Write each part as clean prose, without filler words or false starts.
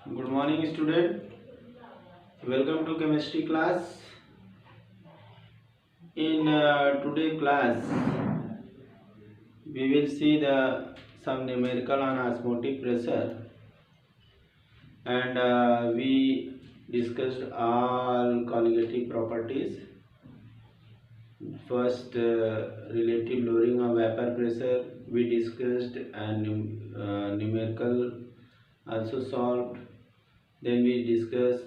Good morning, student. Welcome to chemistry class. In today class, we will see the some numerical on osmotic pressure, and we discussed all colligative properties. First, relative lowering of vapor pressure we discussed, and numerical also solved. Then we discussed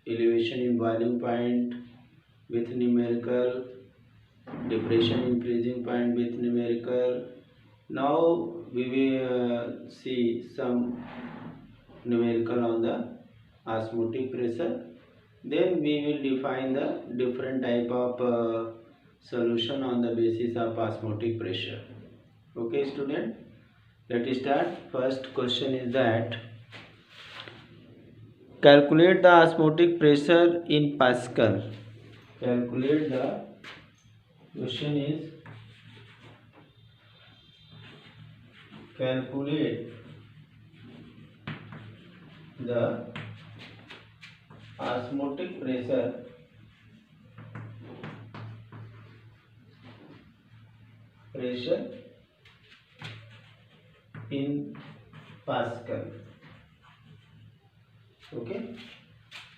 elevation in boiling point with numerical, depression in freezing point with numerical. Now we will see some numerical on the osmotic pressure. Then we will define the different type of solution on the basis of osmotic pressure. Okay, student, let's start. First question is that calculate the osmotic pressure in Pascal. Calculate the question is calculate the osmotic pressure in Pascal. Okay,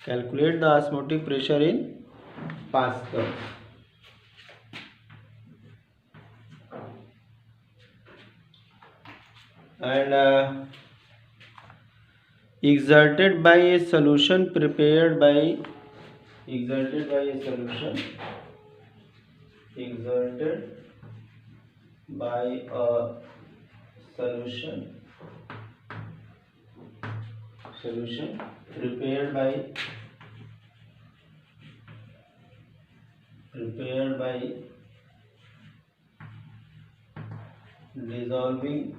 calculate the osmotic pressure in Pascal. And exerted by a solution prepared by exerted by a solution prepared by dissolving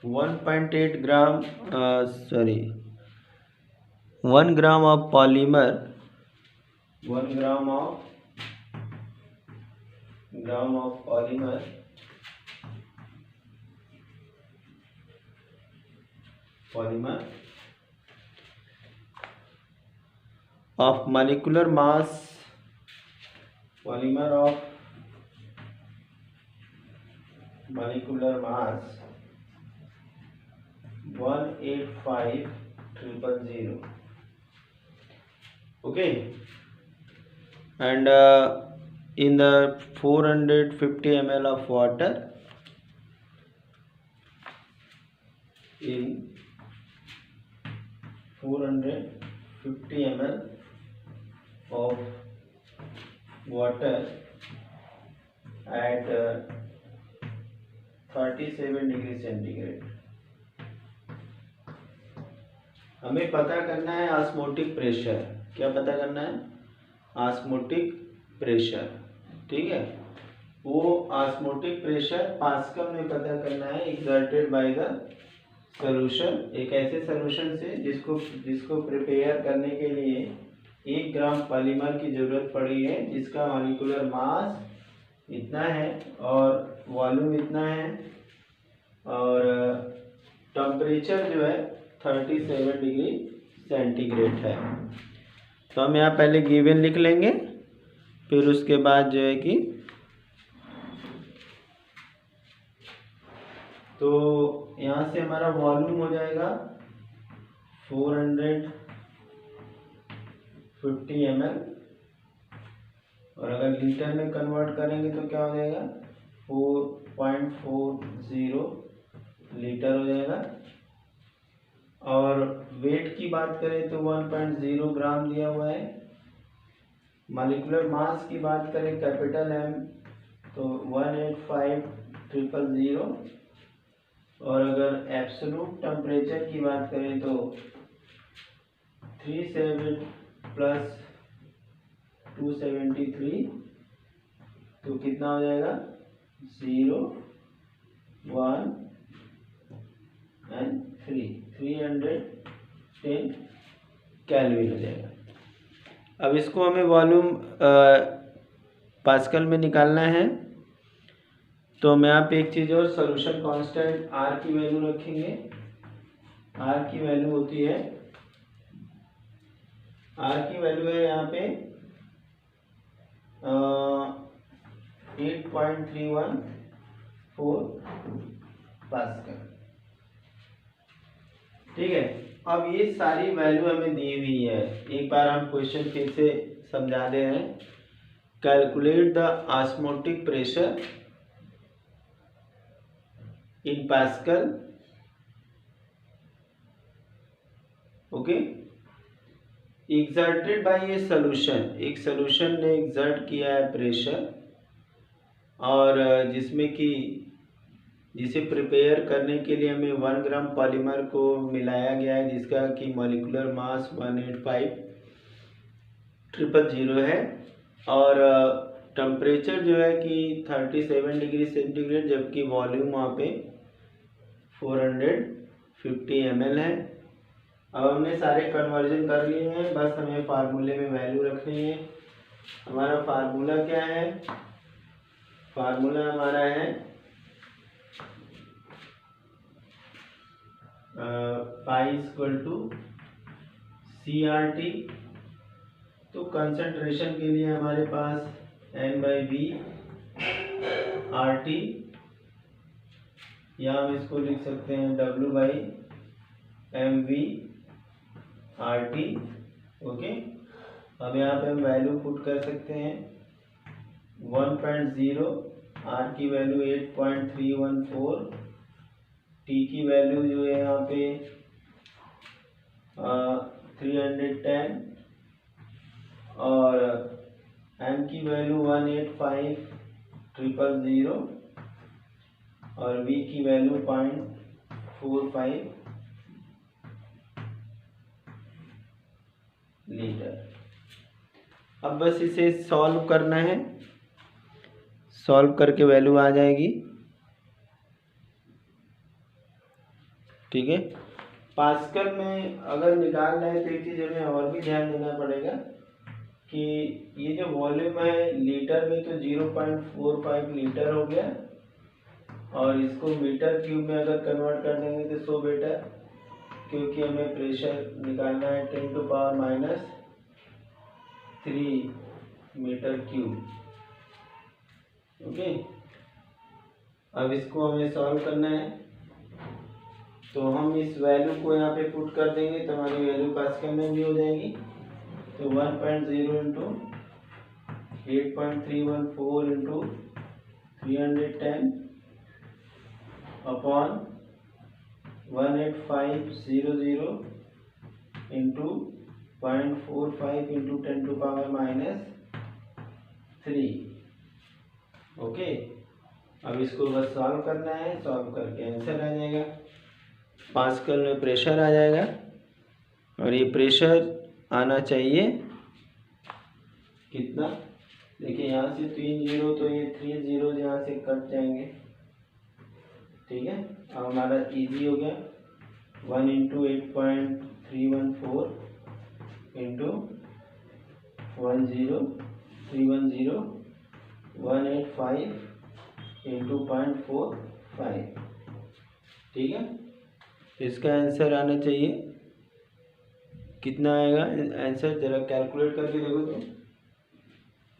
1.8 gram 1 gram of polymer 1 gram of polymer of molecular mass 185,000. Okay, and in the 450 ml of water, in 450 ml of water at 37 degree centigrade हमें पता करना है osmotic pressure. क्या पता करना है? Osmotic pressure. ठीक है, वो ऑस्मोटिक प्रेशर पास्कल में पता करना है एक्सर्टेड बाय द सॉल्यूशन. एक ऐसे सॉल्यूशन से जिसको प्रिपेयर करने के लिए 1 ग्राम पॉलीमर की जरूरत पड़ी है, जिसका मॉलिक्यूलर मास इतना है और वॉल्यूम इतना है और टेम्परेचर जो है 37 डिग्री सेंटीग्रेड है. तो हम यहाँ पहले गिवन लिख लेंगे, फिर उसके बाद जो है कि तो यहाँ से हमारा वॉल्यूम हो जाएगा 450 ml और अगर लीटर में कन्वर्ट करेंगे तो क्या हो जाएगा 4.40 लीटर हो जाएगा. और वेट की बात करें तो 1.0 ग्राम दिया हुआ है. मॉलिक्यूलर मास की बात करें कैपिटल M तो 185,000 और अगर एब्सोल्यूट टेम्परेचर की बात करें तो 37 प्लस 273 तो कितना हो जाएगा 0 1 एंड 310 केल्विन हो जाएगा. अब इसको हमें वॉल्यूम पास्कल में निकालना है. तो हम यहाँ पे एक चीज़ और, सोल्यूशन कांस्टेंट आर की वैल्यू रखेंगे। आर की वैल्यू होती है, आर की वैल्यू है यहाँ पे 8.314 पास्कल। ठीक है, अब ये सारी वैल्यू हमें दी हुई है। एक बार हम क्वेश्चन फिर से समझा दे रहे हैं। Calculate the osmotic pressure in pascal. Okay, exerted by a solution, एक सोल्यूशन ने एक्सर्ट किया है प्रेशर, और जिसमें कि जिसे प्रिपेयर करने के लिए हमें 1 ग्राम पॉलीमर को मिलाया गया है, जिसका कि मॉलिक्यूलर मास 185,000 है, और टेम्परेचर जो है कि 37 डिग्री सेंटीग्रेड, जबकि वॉल्यूम वहाँ पे 450 ml है। अब हमने सारे कन्वर्जन कर लिए हैं, बस हमें फार्मूले में वैल्यू रखनी है। हमारा फार्मूला क्या है? फार्मूला हमारा है पाई इक्वल टू CRT। तो कंसंट्रेशन के लिए हमारे पास N/V RT, या हम इसको लिख सकते हैं W/mV RT। ओके, अब यहाँ पे हम वैल्यू पुट कर सकते हैं 1.0, R की वैल्यू 8.314, T की वैल्यू जो है यहाँ पे 310, और M की वैल्यू 185,000, और V की वैल्यू 0.45 लीटर। अब बस इसे सॉल्व करना है, सॉल्व करके वैल्यू आ जाएगी। ठीक है, पास्कल में अगर निकालना है तो एक चीज़ हमें और भी ध्यान देना पड़ेगा कि ये जो वॉल्यूम है लीटर में, तो 0.45 लीटर हो गया, और इसको मीटर क्यूब में अगर कन्वर्ट कर देंगे तो 100 बेटर, क्योंकि हमें प्रेशर निकालना है 10⁻³ मीटर क्यूब। ओके, अब इसको हमें सॉल्व करना है, तो हम इस वैल्यू को यहाँ पे पुट कर देंगे तो हमारी वैल्यू पास्कल में भी हो जाएगी। तो 1.0 into 8.314 into 310 upon 18500 into 0.45 into 10⁻³ okay, अब इसको बस सॉल्व करना है, सॉल्व करके आंसर आ जाएगा। पास्कल में प्रेशर आ जाएगा, और ये प्रेशर आना चाहिए कितना? देखिए यहाँ से 3 0, तो ये 3 0 यहाँ से कट जाएंगे। ठीक है, अब हमारा इजी हो गया। 1 इंटू 8.314 इंटू 10310 185 इंटू 0.45। ठीक है, इसका आंसर आना चाहिए, कितना आएगा आंसर? जरा कैलकुलेट करके देखो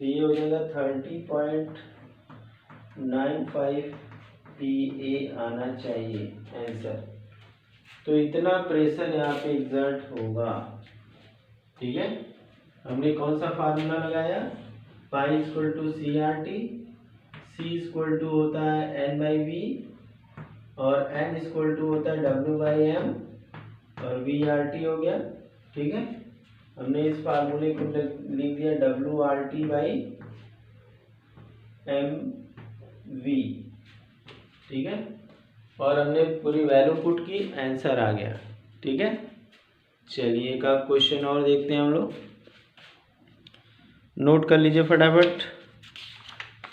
तो ये हो जाएगा 30.95 PA आना चाहिए आंसर। तो इतना प्रेशर यहाँ पे एग्जर्ट होगा। ठीक है, हमने कौन सा फार्मूला लगाया? Pi equal to CRT, C equal to होता है N/V, और N इक्वल टू होता है W/m, और VRT हो गया। ठीक है, हमने इस फार्मूले को लिख दिया WRT/mV। ठीक है, और हमने पूरी वैल्यू पुट की, आंसर आ गया। ठीक है, चलिए एक आध क्वेश्चन और देखते हैं हम लोग, नोट कर लीजिए फटाफट।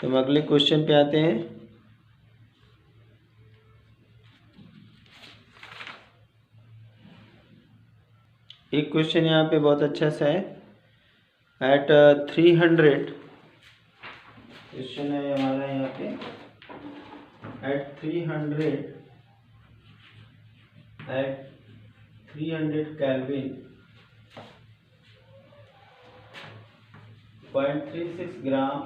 तो हम अगले क्वेश्चन पे आते हैं। एक क्वेश्चन यहाँ पे बहुत अच्छा सा है, एट 300 क्वेश्चन है हमारा यहाँ पे। at 300 Kelvin 0.36 gram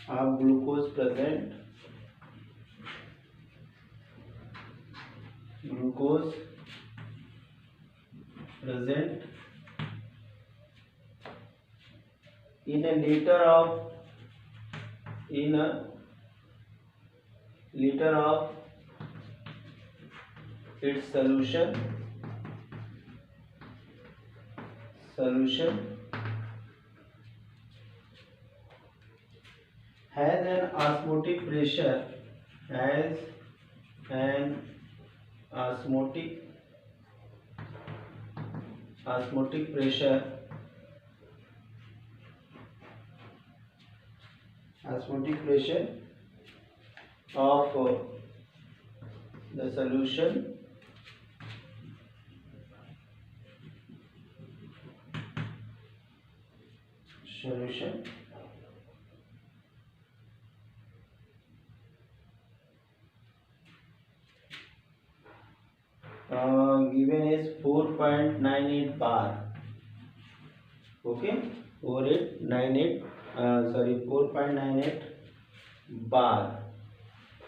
of glucose present. In a liter of its solution has an osmotic pressure of the solution given is 4.98 bar. Okay, 4.98 bar.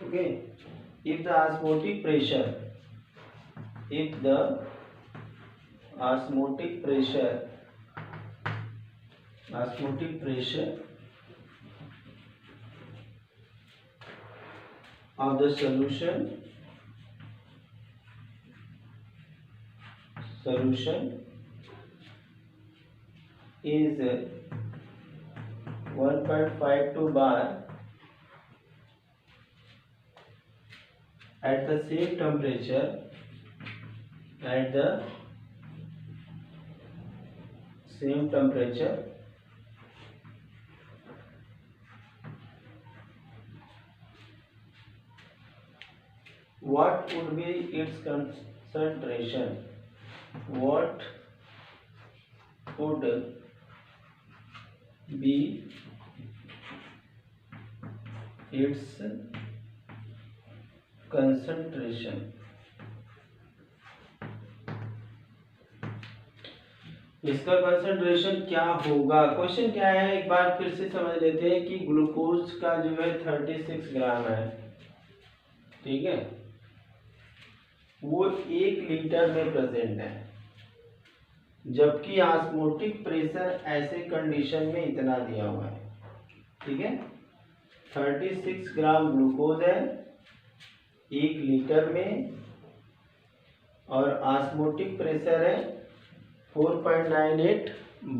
Okay, if the osmotic pressure of the solution is 1.52 bar at the same temperature, what would be its concentration? What would be its concentration? इसका concentration क्या होगा? Question क्या है एक बार फिर से समझ लेते हैं कि ग्लूकोज का जो है 36 ग्राम है, ठीक है, वो 1 लीटर में प्रेजेंट है, जबकि ऑस्मोटिक प्रेशर ऐसे कंडीशन में इतना दिया हुआ है, ठीक है। 36 ग्राम ग्लूकोज है 1 लीटर में और ऑस्मोटिक प्रेशर है 4.98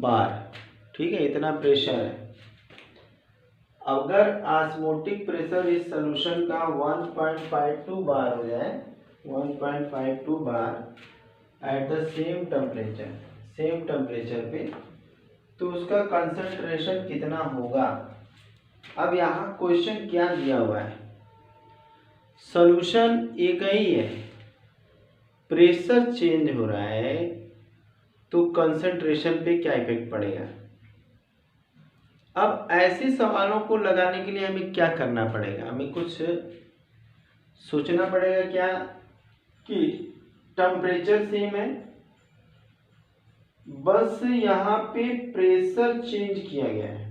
बार, ठीक है, इतना प्रेशर है। अगर ऑस्मोटिक प्रेशर इस सॉल्यूशन का 1.52 बार हो जाए, 1.52 बार एट द सेम टेम्परेचर पे, तो उसका कंसंट्रेशन कितना होगा? अब यहाँ क्वेश्चन क्या दिया हुआ है, सॉल्यूशन एक ही है, प्रेशर चेंज हो रहा है, तो कंसंट्रेशन पे क्या इफेक्ट पड़ेगा? अब ऐसे सवालों को लगाने के लिए हमें क्या करना पड़ेगा? हमें कुछ सोचना पड़ेगा क्या कि टेम्परेचर सेम है, बस यहाँ पे प्रेशर चेंज किया गया है,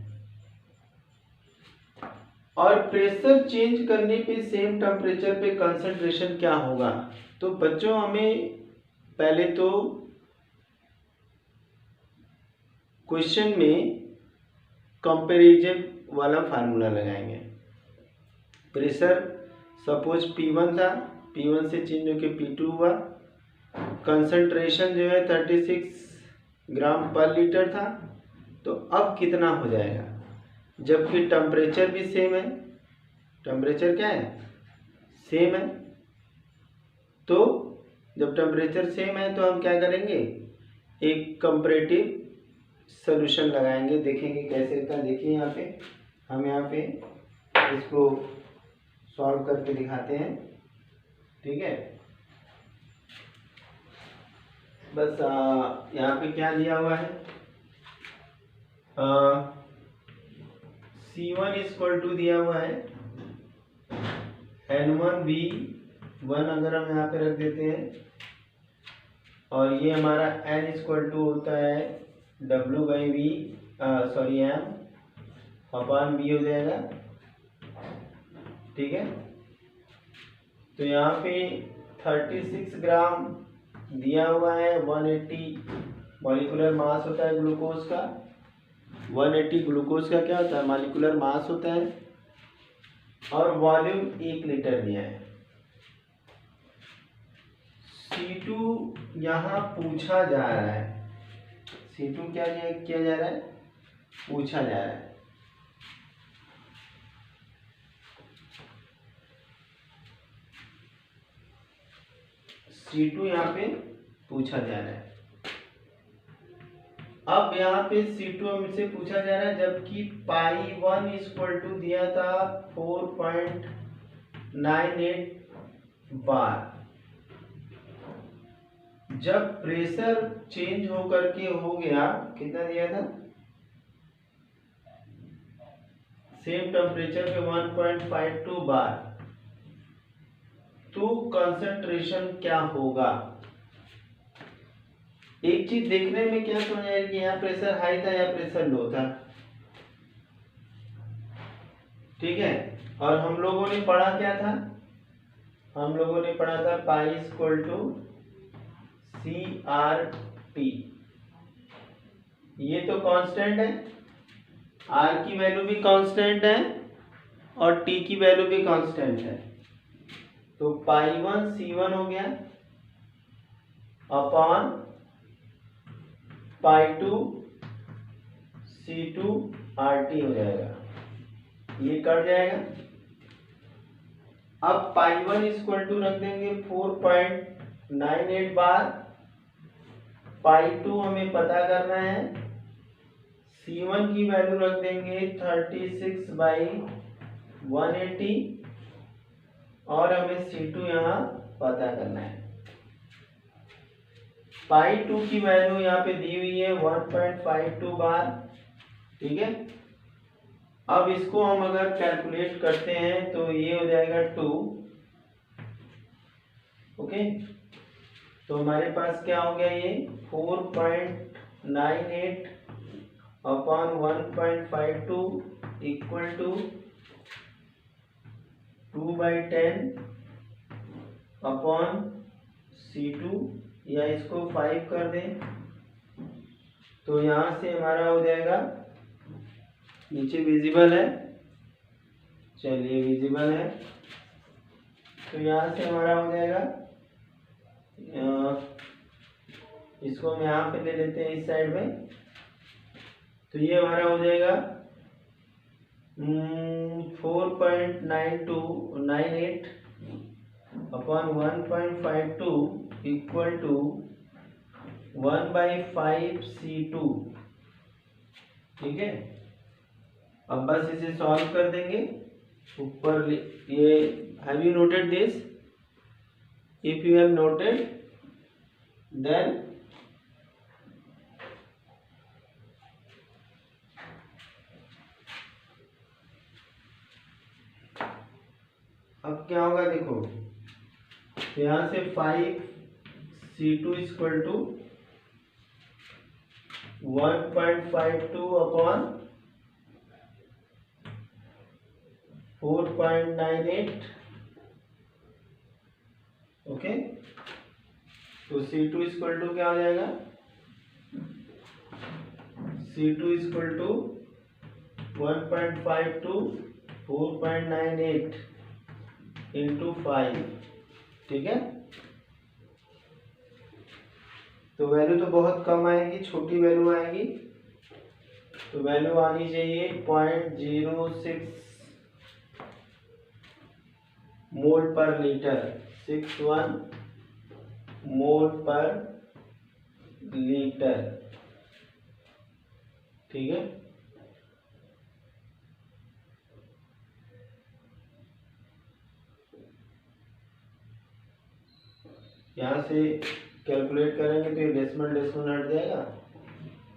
और प्रेशर चेंज करने पे सेम टेम्परेचर पे कंसंट्रेशन क्या होगा? तो बच्चों हमें पहले तो क्वेश्चन में कंपैरिजन वाला फार्मूला लगाएंगे। प्रेशर सपोज P1 था, P1 से चेंज होकर P2 हुआ, कंसंट्रेशन जो है 36 ग्राम पर लीटर था, तो अब कितना हो जाएगा? जबकि टेम्परेचर भी सेम है, टेम्परेचर क्या है? सेम है, तो जब टेम्परेचर सेम है तो हम क्या करेंगे? एक कंपैरेटिव सॉल्यूशन लगाएंगे, देखेंगे कैसे होता है। देखिए यहाँ पे हम इसको सॉल्व करके दिखाते हैं, ठीक है। बस यहाँ पे क्या दिया हुआ है, C1 इक्वल टू दिया हुआ है N1V1 अगर हम यहाँ पे रख देते हैं, और ये हमारा N इक्वल टू होता है M अपॉन B हो जाएगा। ठीक है, तो यहाँ पे 36 ग्राम दिया हुआ है। 180 मॉलिक्यूलर मास होता है ग्लूकोज का। 180 ग्लूकोज का क्या होता है, मॉलिक्यूलर मास होता है। और वॉल्यूम 1 लीटर दिया है। C2 यहाँ पूछा जा रहा है। C2 क्या किया जा रहा है, पूछा जा रहा है। C2 यहाँ पे पूछा जा रहा है। अब यहाँ पे C2 हमसे पूछा जा रहा है, जबकि पाई1 इक्वल टू दिया था 4.98 बार। जब प्रेशर चेंज होकर के हो गया, कितना दिया था, सेम टेम्परेचर पे 1.52 बार, तो कंसंट्रेशन क्या होगा। एक चीज देखने में क्या समझ आएगी, यहाँ प्रेशर हाई था या प्रेशर लो था। ठीक है, और हम लोगों ने पढ़ा क्या था, हम लोगों ने पढ़ा था पाई इक्वल टू CRT। ये तो कांस्टेंट है, R की वैल्यू भी कांस्टेंट है और T की वैल्यू भी कांस्टेंट है। तो पाई1 C1 हो गया अपॉन पाई2 C2 RT हो जाएगा, ये कट जाएगा। अब पाई1 इक्वल टू रख देंगे 4.98 बार। पाई2 हमें पता करना है, C1 की वैल्यू रख देंगे 36/180 और हमें C2 यहाँ पता करना है। पाई2 की वैल्यू यहाँ पे दी हुई है 1.52 बार। ठीक है, अब इसको हम अगर कैलकुलेट करते हैं तो ये हो जाएगा 2। ओके, तो हमारे पास क्या हो गया, ये 4.98 upon 1.52 equal to 2/10 upon C2, या इसको 5 कर दें तो यहाँ से हमारा हो जाएगा, नीचे विजिबल है, चलिए विजिबल है, तो यहाँ से हमारा हो जाएगा, इसको हम यहाँ पे ले लेते हैं इस साइड में, तो ये हमारा हो जाएगा 4.98 अपॉन 1.52 इक्वल टू 1/5 C2। ठीक है, अब बस इसे सॉल्व कर देंगे। ऊपर ये, have you noted this? If you have noted then अब क्या होगा, देखो, तो यहाँ से 5 C2 equal to 1.52 upon 4.98। Okay, तो C2 इक्वल टू क्या हो जाएगा, C2 इक्वल टू 1.52 4.98 इंटू 5। ठीक है, तो वैल्यू तो बहुत कम आएगी, छोटी वैल्यू आएगी, तो वैल्यू आनी चाहिए 0.06 मोल पर लीटर, 61 मोल पर लीटर। ठीक है, यहाँ से कैलकुलेट करेंगे तो ये डेसिमल हट जाएगा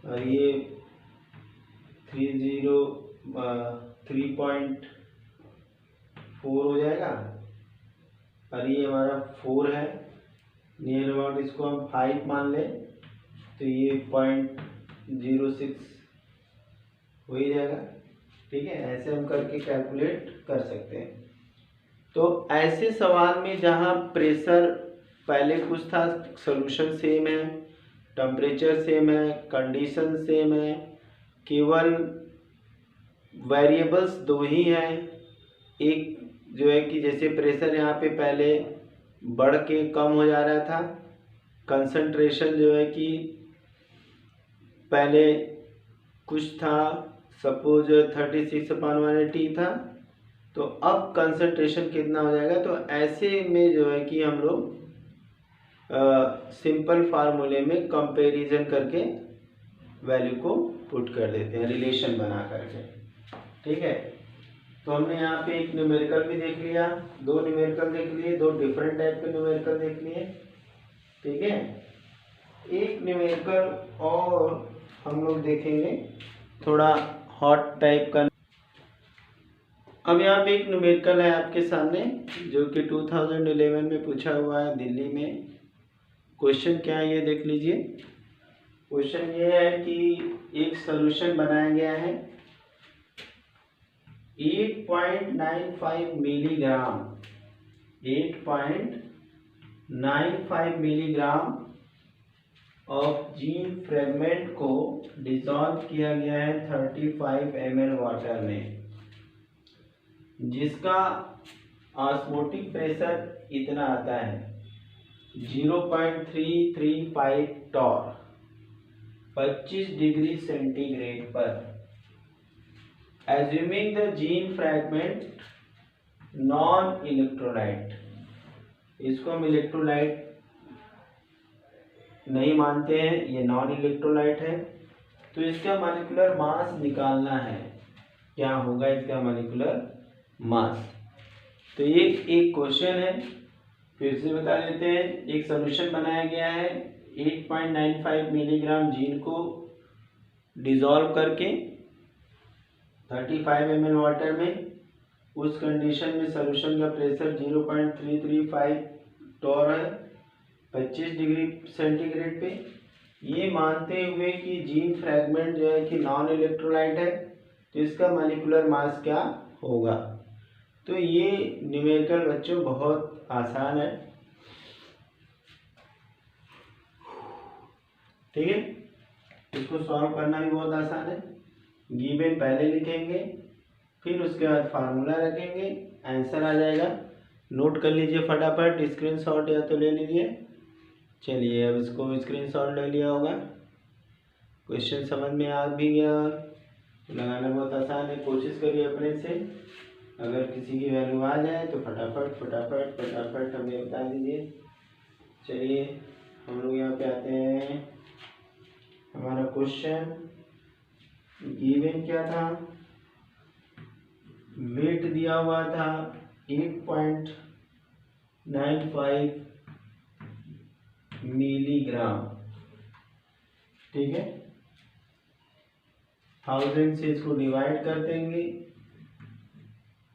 और ये 3.4 हो जाएगा। और ये हमारा 4 है, नियर अबाउट इसको हम 5 मान लें तो ये 0.06 हो ही जाएगा। ठीक है, ऐसे हम करके कैलकुलेट कर सकते हैं। तो ऐसे सवाल में जहाँ प्रेशर पहले कुछ था, सॉल्यूशन सेम है, टेम्परेचर सेम है, कंडीशन सेम है, केवल वेरिएबल्स 2 ही हैं। एक जो है कि जैसे प्रेशर यहाँ पे पहले बढ़ के कम हो जा रहा था, कंसंट्रेशन जो है कि पहले कुछ था, सपोज 36/180 था, तो अब कंसंट्रेशन कितना हो जाएगा। तो ऐसे में जो है कि हम लोग सिंपल फार्मूले में कंपैरिजन करके वैल्यू को पुट कर देते हैं, रिलेशन बना करके। ठीक है, तो हमने यहाँ पे एक न्यूमेरिकल भी देख लिया, 2 न्यूमेरिकल देख लिए, 2 डिफरेंट टाइप के न्यूमेरिकल देख लिए। ठीक है, एक न्यूमेरिकल और हम लोग देखेंगे थोड़ा हॉट टाइप का। अब यहाँ पे एक न्यूमेरिकल है आपके सामने जो कि 2011 में पूछा हुआ है दिल्ली में। क्वेश्चन क्या है ये देख लीजिए। क्वेश्चन ये है कि एक सॉल्यूशन बनाया गया है 8.95 milligram 8.95 milligram of gene fragment को डिसॉल्व किया गया है 35 ml वाटर में, जिसका ऑस्मोटिक प्रेशर इतना आता है 0.335 टॉर 25 डिग्री सेंटीग्रेड पर। Assuming the gene fragment non electrolyte, इसको हम इलेक्ट्रोलाइट नहीं मानते हैं, ये नॉन इलेक्ट्रोलाइट है। तो इसका मॉलिक्यूलर मास निकालना है, क्या होगा इसका मॉलिक्यूलर मास। तो ये एक क्वेश्चन है, फिर से बता देते हैं। एक सॉल्यूशन बनाया गया है 8.95 मिलीग्राम जीन को डिसॉल्व करके 35 ml वाटर में। उस कंडीशन में सॉल्यूशन का प्रेशर 0.335 टॉर है 25 डिग्री सेंटीग्रेड पे। ये मानते हुए कि जीन फ्रैगमेंट जो है कि नॉन इलेक्ट्रोलाइट है, तो इसका मॉलिक्यूलर मास क्या होगा। तो ये न्यूमेरिकल बच्चों बहुत आसान है। ठीक है, इसको सॉल्व करना भी बहुत आसान है। गिवन पहले लिखेंगे, फिर उसके बाद फार्मूला रखेंगे, आंसर आ जाएगा। नोट कर लीजिए फटाफट, स्क्रीनशॉट या तो ले लीजिए। चलिए अब इसको स्क्रीनशॉट ले लिया होगा, क्वेश्चन समझ में आ भी गया, लगाना बहुत आसान है। कोशिश करिए अपने से, अगर किसी की वैल्यू आ जाए तो फटाफट फटाफट फटाफट हमें बता दीजिए। चलिए हम लोग यहाँ पे आते हैं। हमारा क्वेश्चन गिवन क्या था, वेट दिया हुआ था 8.95 मिलीग्राम। ठीक है, 1000 से इसको डिवाइड कर देंगे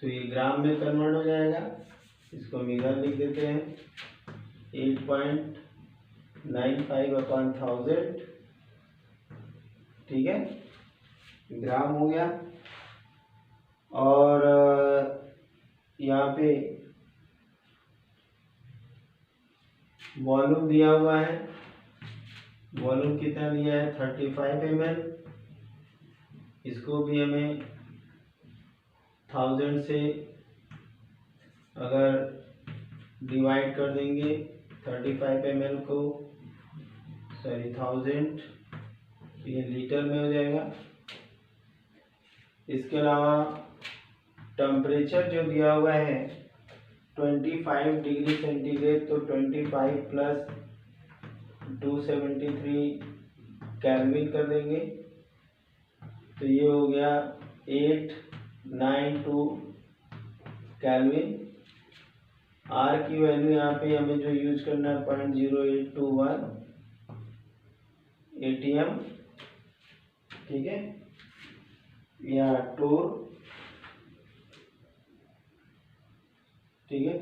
तो ये ग्राम में कन्वर्ट हो जाएगा। इसको हम इधर लिख देते हैं 8.95/1000। ठीक है, ग्राम हो गया। और यहाँ पे वॉल्यूम दिया हुआ है, वॉल्यूम कितना दिया है 35 ml। इसको भी हमें 1000 से अगर डिवाइड कर देंगे 35 ml को, सॉरी 1000, ये लीटर में हो जाएगा। इसके अलावा टेम्परेचर जो दिया हुआ है 25 डिग्री सेंटीग्रेड, तो 25 प्लस 273 केल्विन कर देंगे, तो ये हो गया 892 केल्विन। आर की वैल्यू यहाँ पे हमें जो यूज करना है 0.0821 ATM। ठीक है, या टोर। ठीक है,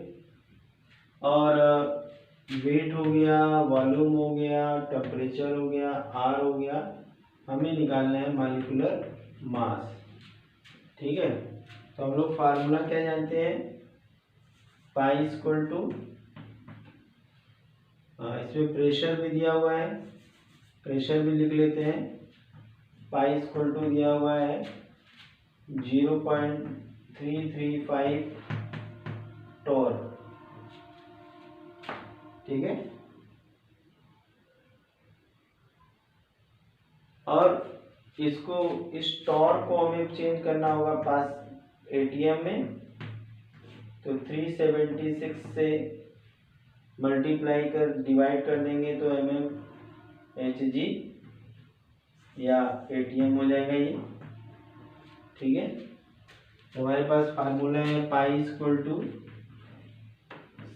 और वेट हो गया, वॉल्यूम हो गया, टेम्परेचर हो गया, आर हो गया, हमें निकालना है मॉलिक्यूलर मास। ठीक है, तो हम लोग फार्मूला क्या जानते हैं, पाई इक्वल टू, इसमें प्रेशर भी दिया हुआ है, प्रेशर भी लिख लेते हैं। पाई इक्वल टू दिया हुआ है 0.335 टॉर। ठीक है, और इसको, इस टॉर को हमें चेंज करना होगा पास एटीएम में, तो 376 से मल्टीप्लाई कर डिवाइड कर देंगे तो HG या एटीएम हो जाएगा ये। ठीक है, तो हमारे पास फार्मूला है pi equal to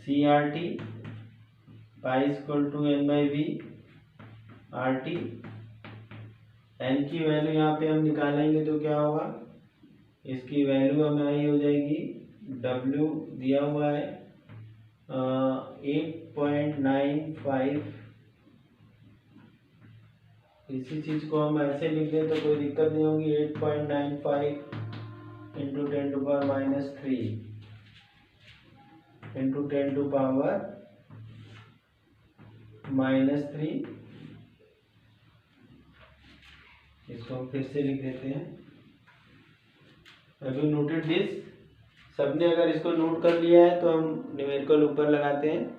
CRT, pi equal to N/V RT। N की वैल्यू यहाँ पे हम निकालेंगे तो क्या होगा, इसकी वैल्यू हमारी हो जाएगी, W दिया हुआ है 8.95। इसी चीज़ को हम ऐसे लिख दें तो कोई दिक्कत नहीं होगी। 8.95 इंटू 10⁻³ इंटू 10⁻³ इसको हम फिर से लिख देते हैं। अभी नोटेड दिस, सबने अगर इसको नोट कर लिया है तो हम न्यूमेरिकल ऊपर लगाते हैं।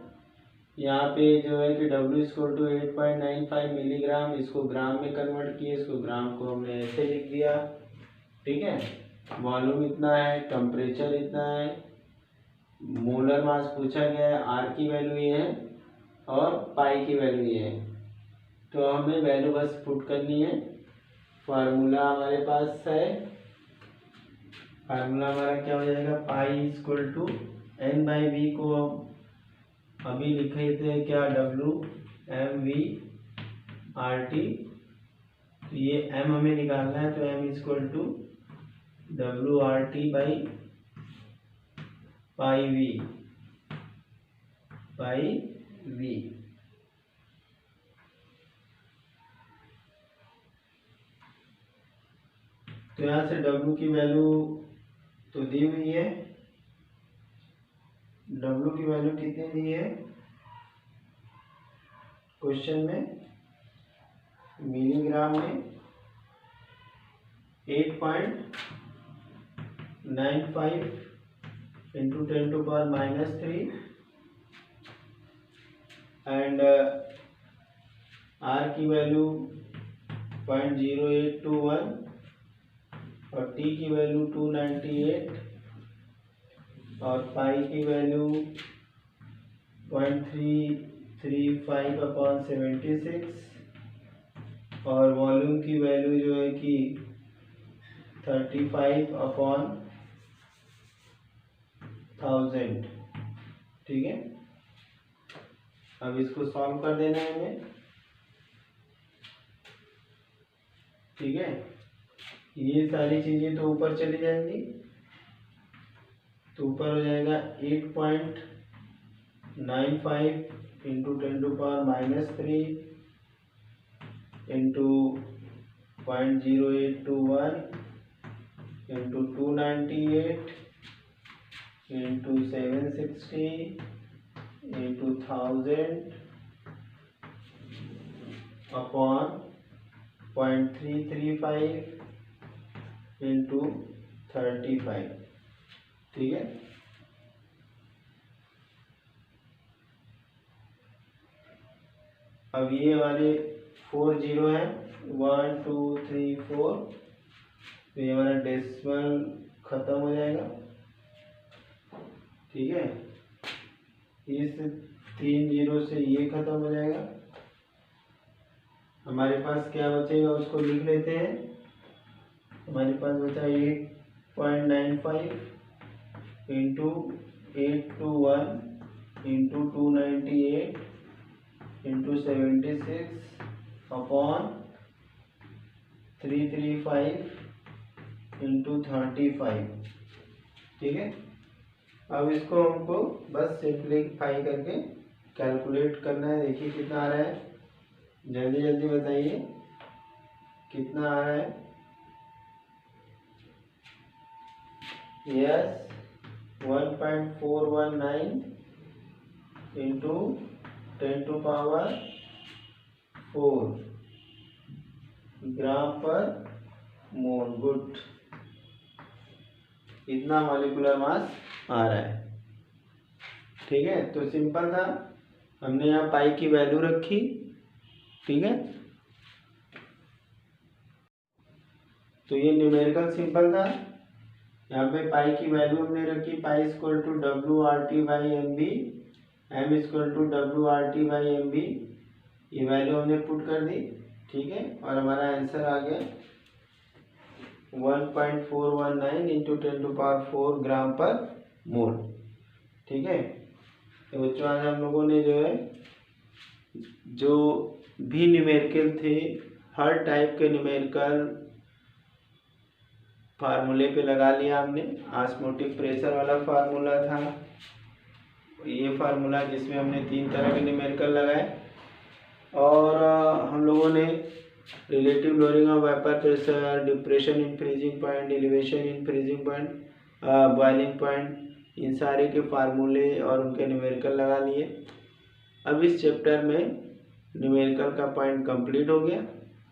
यहाँ पे जो है कि W इक्वल टू 8.95 मिलीग्राम, इसको ग्राम में कन्वर्ट किए, इसको ग्राम को हमने ऐसे लिख दिया। ठीक है, वॉल्यूम इतना है, टेम्परेचर इतना है, मोलर मास पूछा गया है, आर की वैल्यू ये है और पाई की वैल्यू ये है। तो हमें वैल्यू बस पुट करनी है। फार्मूला हमारे पास है, फार्मूला हमारा क्या हो जाएगा, पाई इक्वल टू N/V को अभी लिखे थे क्या, WmV/RT। तो ये M हमें निकालना है, तो M इक्वल टू WRT/PV। तो यहाँ से W की वैल्यू तो दी हुई है, W की वैल्यू कितनी दी है क्वेश्चन में, मिलीग्राम में 8.95 इंटू 10⁻³ एंड R की वैल्यू 0.0821 और T की वैल्यू 298 और पाई की वैल्यू 0.335/76 और वॉल्यूम की वैल्यू जो है कि 35/1000। ठीक है, अब इसको सॉल्व कर देना है हमें। ठीक है, ये सारी चीजें तो ऊपर चली जाएंगी, तो ऊपर हो जाएगा 8.95 into 10⁻³ into 0.0821 into 298 into 760 into 1000 upon 0.335 into 35। ठीक है, अब ये हमारे 4 0 है, 1 2 3 4, तो ये हमारा डेसिमल खत्म हो जाएगा। ठीक है, इस 3 0 से ये खत्म हो जाएगा। हमारे पास क्या बचेगा उसको लिख लेते हैं। हमारे पास बचा 8.95 into 821 into 298 into 76 upon 335 into 35। ठीक है, अब इसको हमको बस सिंप्लीफाई करके कैलकुलेट करना है। देखिए कितना आ रहा है, जल्दी जल्दी बताइए कितना आ रहा है। यस 1.419 इंटू 10⁴ ग्राम पर मोल। गुड, इतना मॉलिक्यूलर मास आ रहा है। ठीक है, तो सिंपल था, हमने यहाँ पाई की वैल्यू रखी। ठीक है, तो ये न्यूमेरिकल सिंपल था। यहाँ पे पाई की वैल्यू हमने रखी, pi equal to WRT/MB, M equal to WRT/MB, ये वैल्यू हमने पुट कर दी। ठीक है, और हमारा आंसर आ गया 1.419 इंटू 10⁴ ग्राम पर मोल। ठीक है, तो बच्चों आज हम लोगों ने जो भी न्यूमेरिकल थे, हर टाइप के न्यूमेरिकल फार्मूले पे लगा लिया हमने। ऑस्मोटिक प्रेशर वाला फार्मूला था ये फार्मूला, जिसमें हमने 3 तरह के न्यूमेरिकल लगाए। और हम लोगों ने relative lowering of vapour pressure, depression in freezing point, elevation in freezing point, boiling point, इन सारे के फार्मूले और उनके न्यूमेरिकल लगा लिए। अब इस चैप्टर में न्यूमेरिकल का पॉइंट कंप्लीट हो गया।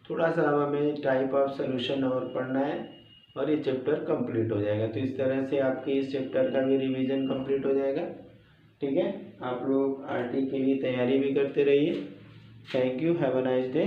थोड़ा सा अब हमें टाइप ऑफ सॉल्यूशन और पढ़ना है और ये चैप्टर कंप्लीट हो जाएगा। तो इस तरह से आपकी इस चैप्टर का भी रिवीजन कंप्लीट हो जाएगा। ठीक है, आप लोग आरटी के लिए तैयारी भी करते रहिए। Thank you, have a nice day.